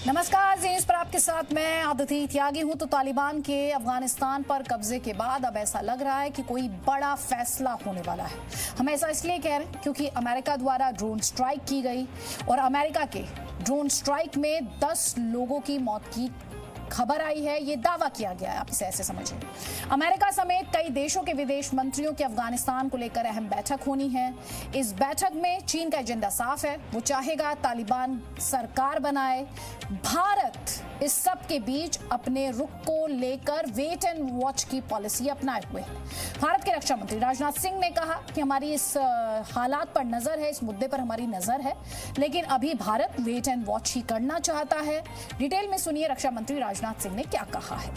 नमस्कार, जीन्स पर आपके साथ मैं आदिति त्यागी हूं। तो तालिबान के अफगानिस्तान पर कब्जे के बाद अब ऐसा लग रहा है कि कोई बड़ा फैसला होने वाला है। हम ऐसा इसलिए कह रहे हैं क्योंकि अमेरिका द्वारा ड्रोन स्ट्राइक की गई और अमेरिका के ड्रोन स्ट्राइक में 10 लोगों की मौत की खबर आई है। ये दावा किया गया है, आप इसे ऐसे समझिए। अमेरिका समेत कई देशों के विदेश मंत्रियों की अफगानिस्तान को लेकर अहम बैठक होनी है। इस बैठक में चीन का एजेंडा साफ है, वो चाहेगा तालिबान सरकार बनाए। भारत इस सब के बीच अपने रुख को लेकर वेट एंड वॉच की पॉलिसी अपनाए हुए है। भारत के रक्षा मंत्री राजनाथ सिंह ने कहा कि हमारी इस हालात पर नजर है, इस मुद्दे पर हमारी नजर है, लेकिन अभी भारत वेट एंड वॉच ही करना चाहता है। डिटेल में सुनिए रक्षा मंत्री राजनाथ सिंह ने क्या कहा है।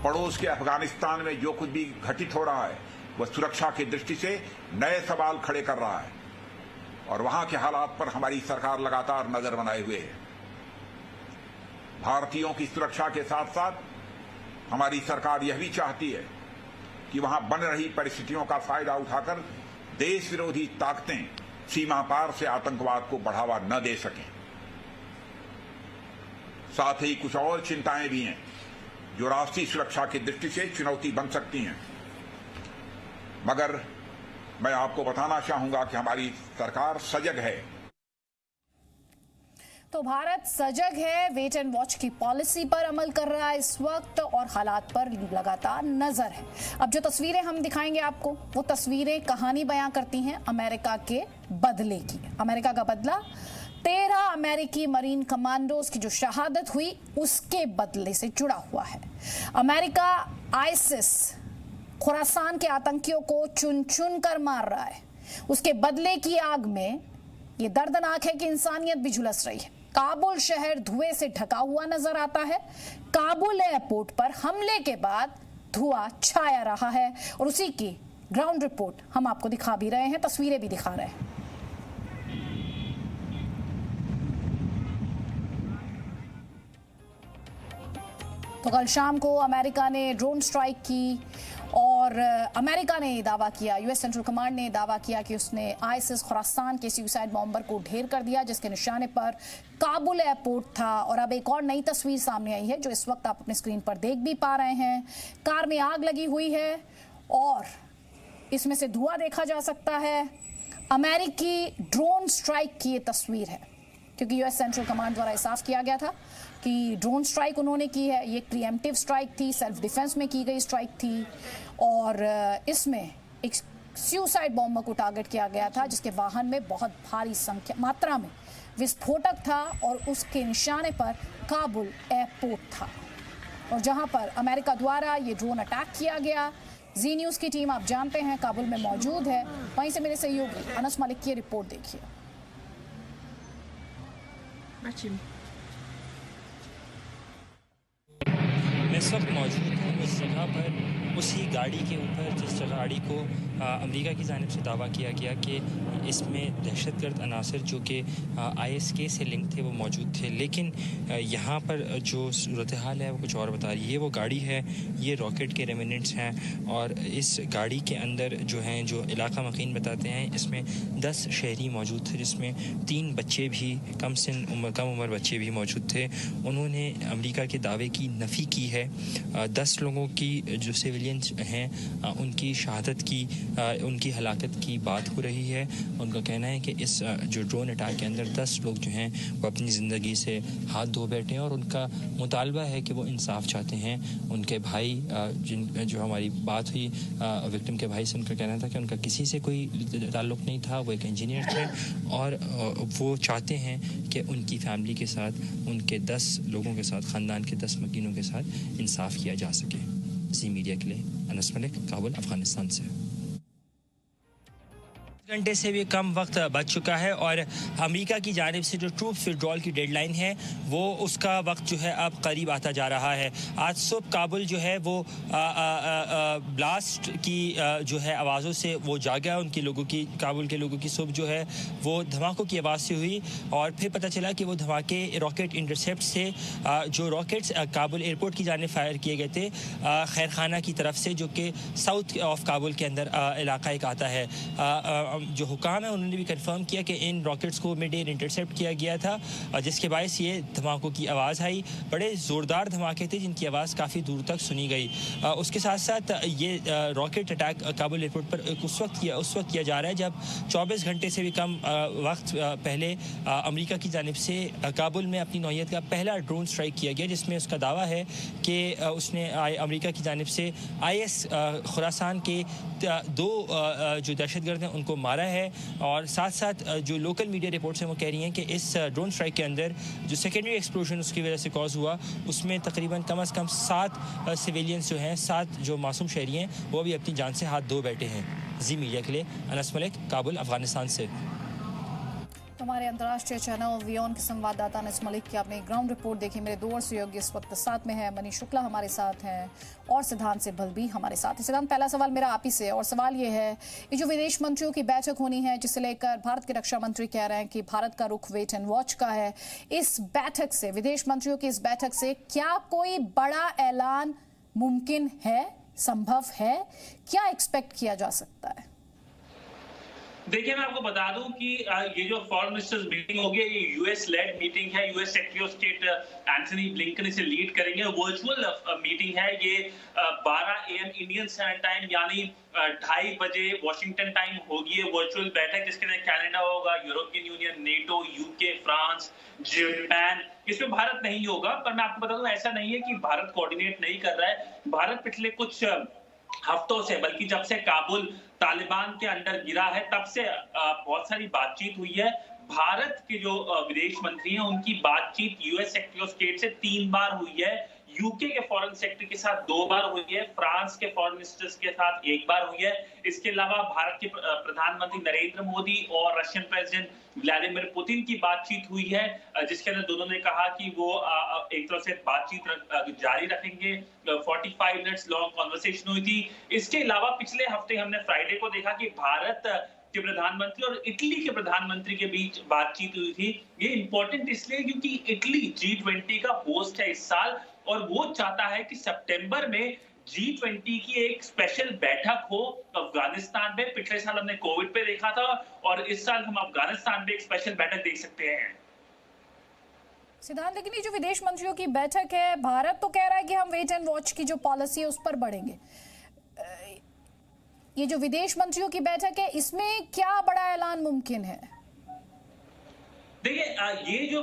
पड़ोस के अफगानिस्तान में जो कुछ भी घटित हो रहा है वह सुरक्षा की दृष्टि से नए सवाल खड़े कर रहा है और वहां के हालात पर हमारी सरकार लगातार नजर बनाए हुए है। भारतीयों की सुरक्षा के साथ साथ हमारी सरकार यह भी चाहती है कि वहां बन रही परिस्थितियों का फायदा उठाकर देश विरोधी ताकतें सीमा पार से आतंकवाद को बढ़ावा न दे सकें। साथ ही कुछ और चिंताएं भी हैं जो राष्ट्रीय सुरक्षा की दृष्टि से चुनौती बन सकती हैं, मगर मैं आपको बताना चाहूंगा कि हमारी सरकार सजग है। तो भारत सजग है, वेट एंड वॉच की पॉलिसी पर अमल कर रहा है इस वक्त और हालात पर लगातार नजर है। अब जो तस्वीरें हम दिखाएंगे आपको, वो तस्वीरें कहानी बयां करती हैं अमेरिका के बदले की। अमेरिका का बदला 13 अमेरिकी मरीन कमांडोज की जो शहादत हुई उसके बदले से जुड़ा हुआ है। अमेरिका आईसिस खुरासान के आतंकियों को चुन चुन कर मार रहा है। उसके बदले की आग में ये दर्दनाक है कि इंसानियत भी झुलस रही है। काबुल शहर धुएं से ढका हुआ नजर आता है। काबुल एयरपोर्ट पर हमले के बाद धुआं छाया रहा है और उसी की ग्राउंड रिपोर्ट हम आपको दिखा भी रहे हैं, तस्वीरें भी दिखा रहे हैं। तो कल शाम को अमेरिका ने ड्रोन स्ट्राइक की और अमेरिका ने दावा किया, यूएस सेंट्रल कमांड ने दावा किया कि उसने आईसिस खुरासान के सुसाइड बॉम्बर को ढेर कर दिया जिसके निशाने पर काबुल एयरपोर्ट था। और अब एक और नई तस्वीर सामने आई है जो इस वक्त आप अपने स्क्रीन पर देख भी पा रहे हैं। कार में आग लगी हुई है और इसमें से धुआं देखा जा सकता है। अमेरिकी ड्रोन स्ट्राइक की ये तस्वीर है क्योंकि यूएस सेंट्रल कमांड द्वारा साफ किया गया था कि ड्रोन स्ट्राइक उन्होंने की है। ये प्रीएम्प्टिव स्ट्राइक थी, सेल्फ डिफेंस में की गई स्ट्राइक थी और इसमें एक सुसाइड बॉम्बर को टारगेट किया गया था जिसके वाहन में बहुत भारी मात्रा में विस्फोटक था और उसके निशाने पर काबुल एयरपोर्ट था और जहां पर अमेरिका द्वारा ये ड्रोन अटैक किया गया। जी न्यूज़ की टीम आप जानते हैं काबुल में मौजूद है। वहीं से मेरे सहयोगी अनस मलिक की रिपोर्ट देखिए। मैं इस वक्त मौजूद हूँ उस जगह पर, उसी गाड़ी के ऊपर जिस गाड़ी को अमेरिका की जानिब से दावा किया गया कि इसमें दहशतगर्द अनासर जो कि ISK से लिंक थे वो मौजूद थे। लेकिन यहाँ पर जो सूरत हाल है वो कुछ और बता रही है। वो गाड़ी है, ये रॉकेट के रेमिनेंट्स हैं और इस गाड़ी के अंदर जो हैं, जो इलाका मकीन बताते हैं, इसमें 10 शहरी मौजूद थे जिसमें 3 बच्चे भी कम उम्र बच्चे भी मौजूद थे। उन्होंने अमेरिका के दावे की नफ़ी की है। 10 लोगों की जो सिविलियंस हैं उनकी शहादत की, उनकी हलाकत की बात हो रही है। उनका कहना है कि इस जो ड्रोन अटैक के अंदर 10 लोग जो हैं वो अपनी ज़िंदगी से हाथ धो बैठे हैं और उनका मुतालबा है कि वो इंसाफ चाहते हैं। उनके भाई जो हमारी बात हुई विक्टिम के भाई से, उनका कहना था कि उनका किसी से कोई ताल्लुक़ नहीं था, वो एक इंजीनियर थे और वो चाहते हैं कि उनकी फैमिली के साथ, उनके 10 लोगों के साथ, ख़ानदान के 10 मकीनों के साथ इंसाफ किया जा सके। जी मीडिया के लिए अनस मलिक, काबुल, अफगानिस्तान से। घंटे से भी कम वक्त बच चुका है और अमेरिका की जानिब से जो ट्रूप्स विड्रॉल की डेडलाइन है वो उसका वक्त जो है अब करीब आता जा रहा है। आज सुबह काबुल जो है वो ब्लास्ट की जो है आवाज़ों से वो जागा। उनकी लोगों की, काबुल के लोगों की सुबह जो है वो धमाकों की आवाज़ से हुई और फिर पता चला कि वो धमाके रॉकेट इंटरसेप्ट से, जो रॉकेट्स काबुल एयरपोर्ट की जानिब फायर किए गए थे खैर खाना की तरफ से, जो कि साउथ ऑफ काबुल के अंदर इलाका एक आता है। जो हुकाम है उन्होंने भी कंफर्म किया कि इन रॉकेट्स को मिड एयर इंटरसेप्ट किया गया था, जिसके बायस ये धमाकों की आवाज़ आई। बड़े ज़ोरदार धमाके थे जिनकी आवाज़ काफ़ी दूर तक सुनी गई। उसके साथ साथ ये रॉकेट अटैक काबुल एयरपोर्ट पर उस वक्त किया जा रहा है जब 24 घंटे से भी कम वक्त पहले अमेरिका की जानिब से काबुल में अपनी नौइयत का पहला ड्रोन स्ट्राइक किया गया, जिसमें उसका दावा है कि उसने अमेरिका की जानिब से IS खुरासान के 2 जो दहशतगर्द हैं उनको मारा है। और साथ साथ जो लोकल मीडिया रिपोर्ट्स हैं वो कह रही हैं कि इस ड्रोन स्ट्राइक के अंदर जो सेकेंडरी एक्सप्लोजन उसकी वजह से कॉज हुआ उसमें तकरीबन कम से कम 7 सिविलियंस जो हैं, 7 जो मासूम शहरी हैं, वो भी अपनी जान से हाथ धो बैठे हैं। जी मीडिया के लिए अनस मलिक, काबुल, अफगानिस्तान से। हमारे अंतर्राष्ट्रीय चैनल वियोन के संवाददाता अनस मलिक की आपने ग्राउंड रिपोर्ट देखी। मेरे 2 और सहयोगी इस वक्त साथ में है, मनीष शुक्ला हमारे साथ हैं और सिद्धांत सिब्बल भी हमारे साथ है। सिद्धांत, पहला सवाल मेरा आप ही से, और सवाल ये है, ये जो विदेश मंत्रियों की बैठक होनी है जिसे लेकर भारत के रक्षा मंत्री कह रहे हैं कि भारत का रुख वेट एंड वॉच का है, इस बैठक से, विदेश मंत्रियों की इस बैठक से क्या कोई बड़ा ऐलान मुमकिन है, संभव है, क्या एक्सपेक्ट किया जा सकता है? देखिए, मैं आपको बता दूं कि ये जो फॉरेन मिनिस्टर्स मीटिंग होगी, ये यूएस लेड मीटिंग है। US secretary of state Anthony Blinken इसे लीड करेंगे। वर्चुअल मीटिंग है ये। 12 AM इंडियन स्टैंडर्ड टाइम यानी 2:30 बजे वॉशिंगटन टाइम होगी ये वर्चुअल बैठक, जिसके अंदर कनाडा होगा, European union, NATO, UK, France, Japan. इसमें भारत नहीं होगा, पर मैं आपको बता दूं ऐसा नहीं है कि भारत कोऑर्डिनेट नहीं कर रहा है। भारत पिछले कुछ हफ्तों से, बल्कि जब से काबुल तालिबान के अंडर गिरा है तब से बहुत सारी बातचीत हुई है। भारत के जो विदेश मंत्री हैं उनकी बातचीत यूएस सेक्रेटरी ऑफ स्टेट से 3 बार हुई है, यूके के फॉरेन सेक्रेटरी के साथ 2 बार हुई है, फ्रांस के फॉरेन मिनिस्टर्स के साथ 1 बार हुई है। इसके अलावा भारत के प्रधानमंत्री नरेंद्र मोदी और रशियन प्रेसिडेंट व्लादिमीर पुतिन की बातचीत हुई है, जिसके अंदर दोनों ने कहा कि वो एक तरह से बातचीत जारी रखेंगे। 45 मिनट्स लॉन्ग कॉन्वर्सेशन हुई थी। इसके अलावा पिछले हफ्ते हमने फ्राइडे को देखा कि भारत के प्रधानमंत्री और इटली के प्रधानमंत्री के बीच बातचीत हुई थी। ये इंपॉर्टेंट इसलिए क्योंकि इटली G20 का होस्ट है इस साल, और वो चाहता है कि सितंबर में G20 की एक स्पेशल बैठक हो अफगानिस्तान में। पिछले साल हमने कोविड पे देखा था, और इस साल हम अफगानिस्तान में एक स्पेशल बैठक देख सकते हैं। सिद्धांत, लेकिन ये जो विदेश मंत्रियों की बैठक है, भारत तो कह रहा है कि हम वेट एंड वॉच की जो पॉलिसी है उस पर बढ़ेंगे। ये जो विदेश मंत्रियों की बैठक है, इसमें क्या बड़ा ऐलान मुमकिन है? देखिए, ये जो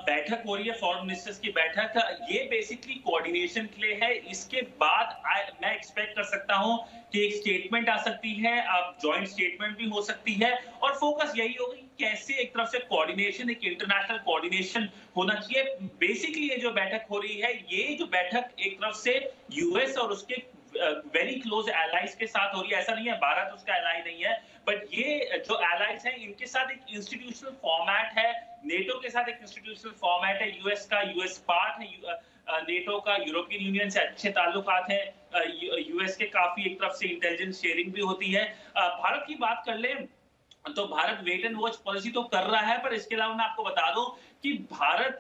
बैठक हो रही है फॉरेन मिनिस्टर्स की बैठक, ये बेसिकली कोऑर्डिनेशन के लिए है। इसके बाद मैं एक्सपेक्ट कर सकता हूं कि एक स्टेटमेंट आ सकती है, अब जॉइंट स्टेटमेंट भी हो सकती है, और फोकस यही होगा कि कैसे एक तरफ से कोऑर्डिनेशन, एक इंटरनेशनल कोऑर्डिनेशन होना चाहिए। बेसिकली ये जो बैठक हो रही है, ये जो बैठक एक तरफ से यूएस और उसके वेरी क्लोज एलाइज के साथ हो रही है। ऐसा नहीं है भारत उसका एलाई नहीं है, बट ये जो एलाइज हैं इनके साथ एक इंस्टीट्यूशनल फॉर्मेट है। नेटो के साथ एक इंस्टीट्यूशनल फॉर्मेट है, यूएस का, यूएस पार्ट है नेटो का, यूरोपियन यूनियन से अच्छे ताल्लुकात हैं, यूएस के काफी एक तरफ से इंटेलिजेंस शेयरिंग भी होती है। भारत की बात कर ले तो Bharat wait and watch policy तो कर रहा है, पर इसके अलावा मैं आपको बता दूं कि भारत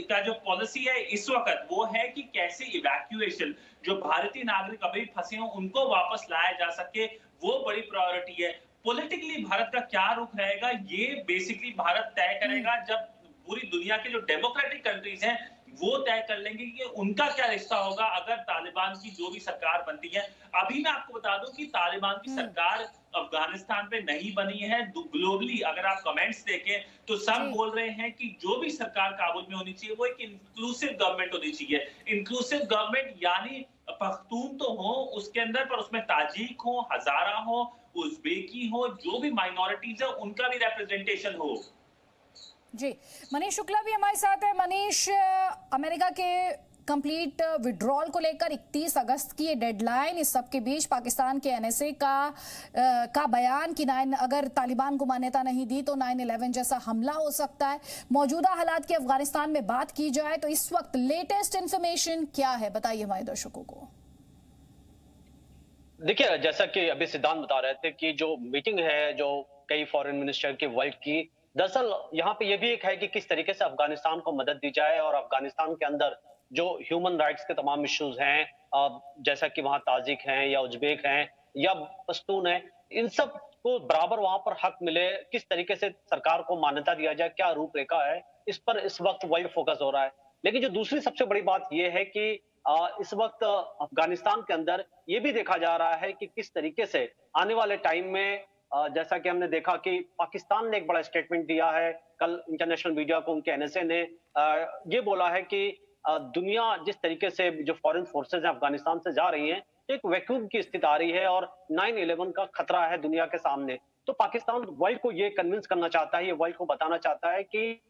का जो पॉलिसी है इस वक्त वो है कि कैसे इवैक्यूएशन, जो भारतीय नागरिक अभी फंसे हों उनको वापस लाया जा सके, वो बड़ी प्रायोरिटी है। पॉलिटिकली भारत का क्या रुख रहेगा ये बेसिकली भारत तय करेगा, जब पूरी दुनिया के जो डेमोक्रेटिक कंट्रीज हैं वो तय कर लेंगे कि उनका क्या रिश्ता होगा अगर तालिबान की जो भी सरकार बनती है। अभी मैं आपको बता दूं कि तालिबान की सरकार अफगानिस्तान पे नहीं बनी है। ग्लोबली अगर आप कमेंट्स देखें तो सब बोल रहे हैं कि जो भी सरकार काबुल में होनी चाहिए वो एक इंक्लूसिव गवर्नमेंट होनी चाहिए। इंक्लूसिव गवर्नमेंट यानी पख्तून तो हो उसके अंदर, पर उसमें ताजिक हो, हजारा हो, उज़्बेकी हो, जो भी माइनॉरिटीज है उनका भी रिप्रेजेंटेशन हो। जी, मनीष शुक्ला भी हमारे साथ है। मनीष, अमेरिका के कंप्लीट विड्रॉल को लेकर 31 अगस्त की ये डेडलाइन, इस सब के बीच पाकिस्तान के NSA का बयान कि अगर तालिबान को मान्यता नहीं दी तो 9/11 जैसा हमला हो सकता है। मौजूदा हालात की अफगानिस्तान में बात की जाए तो इस वक्त लेटेस्ट इंफॉर्मेशन क्या है, बताइए हमारे दर्शकों को। देखिए, जैसा कि अभी सिद्धांत बता रहे थे कि जो मीटिंग है जो कई फॉरेन मिनिस्टर के वर्ल्ड की, दरअसल यहाँ पे ये भी एक है कि किस तरीके से अफगानिस्तान को मदद दी जाए और अफगानिस्तान के अंदर जो ह्यूमन राइट्स के तमाम इश्यूज हैं, जैसा कि वहाँ ताजिक हैं या उज्बेक हैं, या पश्तून है, इन सब को बराबर वहां पर हक मिले, किस तरीके से सरकार को मान्यता दिया जाए, क्या रूपरेखा है, इस पर इस वक्त वर्ल्ड फोकस हो रहा है। लेकिन जो दूसरी सबसे बड़ी बात यह है कि इस वक्त अफगानिस्तान के अंदर ये भी देखा जा रहा है कि किस तरीके से आने वाले टाइम में जैसा कि हमने देखा कि पाकिस्तान ने एक बड़ा स्टेटमेंट दिया है, कल इंटरनेशनल मीडिया को उनके एनएसए ने ये बोला है कि दुनिया जिस तरीके से जो फॉरेन फोर्सेज हैं अफगानिस्तान से जा रही हैं, एक वैक्यूम की स्थिति आ रही है और 9/11 का खतरा है दुनिया के सामने। तो पाकिस्तान वर्ल्ड को ये कन्विंस करना चाहता है, ये वर्ल्ड को बताना चाहता है कि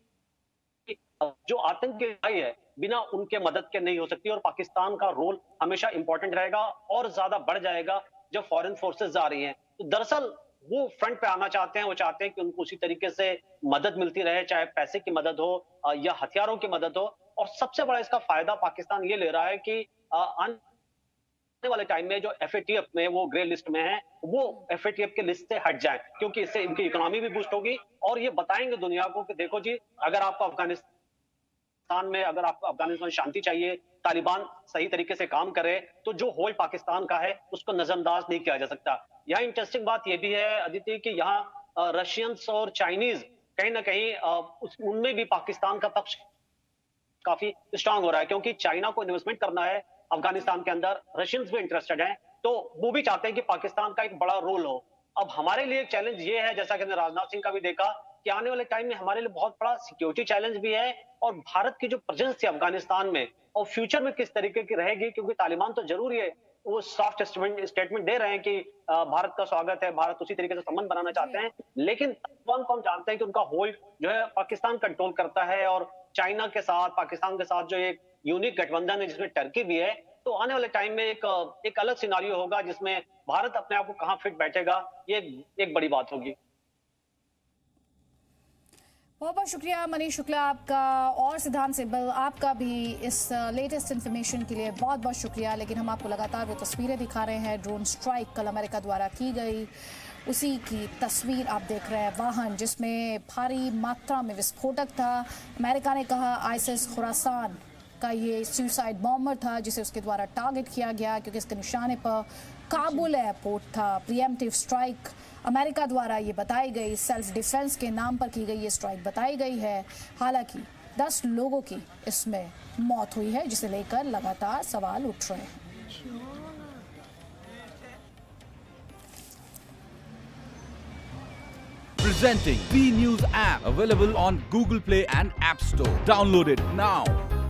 जो आतंकी लड़ाई है बिना उनके मदद के नहीं हो सकती और पाकिस्तान का रोल हमेशा इंपॉर्टेंट रहेगा और ज्यादा बढ़ जाएगा जब फॉरेन फोर्सेस जा रही हैं। तो दरअसल वो फ्रंट पे आना चाहते हैं, वो चाहते हैं कि उनको उसी तरीके से मदद मिलती रहे, चाहे पैसे की मदद हो या हथियारों की मदद हो। और सबसे बड़ा इसका फायदा पाकिस्तान ये ले रहा है कि आने वाले टाइम में जो FATF में वो ग्रे लिस्ट में है, वो FATF के लिस्ट से हट जाए, क्योंकि इससे इनकी इकोनॉमी भी बूस्ट होगी और ये बताएंगे दुनिया को कि देखो जी, अगर आपको अफगानिस्तान में शांति चाहिए, तालिबान सही तरीके से काम करे, तो जो होल पाकिस्तान का है उसको नजरअंदाज नहीं किया जा सकता। यहाँ इंटरेस्टिंग बात यह भी है अदिति कि यहाँ रशियंस और चाइनीज कहीं ना कहीं उनमें भी पाकिस्तान का पक्ष काफी स्ट्रांग हो रहा है, क्योंकि चाइना को इन्वेस्टमेंट करना है अफगानिस्तान के अंदर, रशियंस भी इंटरेस्टेड हैं, तो वो भी चाहते हैं कि पाकिस्तान का एक बड़ा रोल हो। अब हमारे लिए एक चैलेंज ये है, जैसा कि हमने राजनाथ सिंह का भी देखा, कि आने वाले टाइम में हमारे लिए बहुत बड़ा सिक्योरिटी चैलेंज भी है और भारत की जो प्रेजेंस थी अफगानिस्तान में और फ्यूचर में किस तरीके की रहेगी, क्योंकि तालिबान तो जरूर है वो सॉफ्ट स्टेटमेंट दे रहे हैं कि भारत का स्वागत है, भारत उसी तरीके से संबंध बनाना चाहते हैं, लेकिन तालिबान को हम जानते हैं कि उनका होल्ड जो है पाकिस्तान कंट्रोल करता है और चाइना के साथ, पाकिस्तान के साथ जो एक यूनिक गठबंधन है जिसमें टर्की भी है, तो आने वाले टाइम में एक अलग सिनारियो होगा जिसमें भारत अपने आप को कहां फिट बैठेगा, ये एक बड़ी बात होगी। बहुत बहुत शुक्रिया मनीष शुक्ला आपका और सिद्धांत सिब्बल आपका भी इस लेटेस्ट इन्फॉर्मेशन के लिए बहुत बहुत शुक्रिया। लेकिन हम आपको लगातार वो तस्वीरें दिखा रहे हैं, ड्रोन स्ट्राइक कल अमेरिका द्वारा की गई, उसी की तस्वीर आप देख रहे हैं, वाहन जिसमें भारी मात्रा में विस्फोटक था। अमेरिका ने कहा आईएसआईएस खुरासान का ये सुसाइड बॉम्बर था जिसे उसके द्वारा टारगेट किया गया, क्योंकि इसके निशाने पर काबुल एयरपोर्ट था। प्रीएम्प्टिव स्ट्राइक अमेरिका द्वारा ये बताई गई, सेल्फ डिफेंस के नाम पर की गई ये स्ट्राइक बताई गई है। हालांकि 10 लोगों की इसमें मौत हुई है, जिसे लेकर लगातार सवाल उठ रहे हैं। Presenting B News app, available on Google Play and App Store. Download it now.